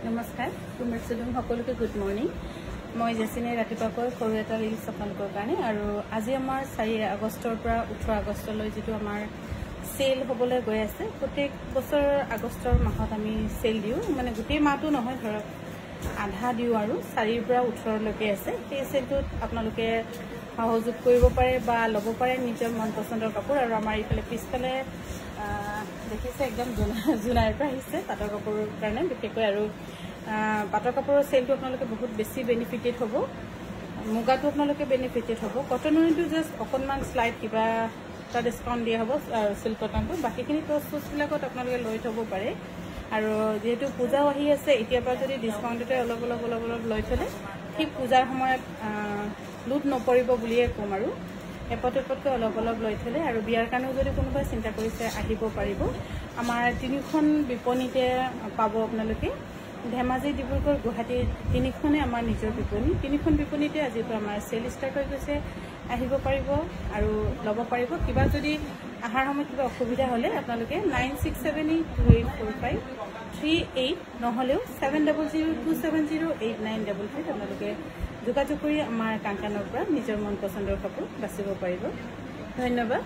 নমস্কাৰ কুমাৰচুদুম সকলোকে good morning মই জেচিনে ৰাতিপুৱাকৈ সৰু এটা ৰিলছ আপোনালোকৰ কাৰণে আৰু আজি আমাৰ 4 আগষ্টৰ পৰা 18 আগষ্টলৈ যেটো আমাৰ সেল হ'বলৈ গৈ আছে প্ৰত্যেক বছৰ আগষ্টৰ মাহত আমি সেল দিও মানে গোটেই মাহটো নহয় ধৰক আধা দিও আৰু 4 পৰা 18 লৈকে আছে এই সেলটোত আপোনালোকে সহযোগ কৰিব পাৰে বা ল'ব পাৰে নিজৰ মন পছন্দৰ কাপোৰ আৰু আমাৰ ইফালে পিছফালে দেখিছে একদম জুনাইৰ পৰা আহিছে পাটৰ কাপোৰৰ কাৰণে বিশেষকৈ আৰু পাটৰ কাপোৰৰ সেলটো আপোনালোকে বহুত বেছি বেনিফিটেড হ'ব মুগাটো আপোনালোকে বেনিফিটেড হ'ব কটনটো জাস্ট অকনমান স্লাইড কিবা এটা ডিসকাউন্ট দিয়া হ'ব সিল্ক কটনটো বাকিখিনি প্ৰস্তুতবিলাকত আপোনালোকে লৈ থব পাৰে আৰু যেহেতু পূজাও আহি আছে এতিয়াৰ পৰা যদি ডিসকাউন্টতে অলপ লৈ থলে ঠিক পূজাৰ সময়ত লুট নপৰিব বুলিয়ে কম আৰু এপটকৈ অলপ লৈ থলে আৰু বিয়াৰ কাৰণেও যদি কোনোবাই চিন্তা কৰিছে আহিব পাৰিব আমাৰ তিনিখন বিপণীতে পাব আপোনালোকে ধেমাজি ডিব্ৰুগড় গুৱাহাটী তিনিখনে আমাৰ নিজৰ বিপণী তিনিখন বিপণীতে আজিৰ পৰা আমাৰ সেল ষ্টাৰ্ট হৈ গৈছে আহিব পাৰিব আৰু ল'ব পাৰিব কিবা যদি আহাৰ সময়ত কিবা অসুবিধা হলে আপোনালোকে 9672845338 নহলেও 7002708933 আপোনালোকে যোগাযোগ কৰি আমাৰ কাংকানৰ পৰা নিজৰ মন পছন্দৰ কাপোৰ বাছিব পাৰিব ধন্যবাদ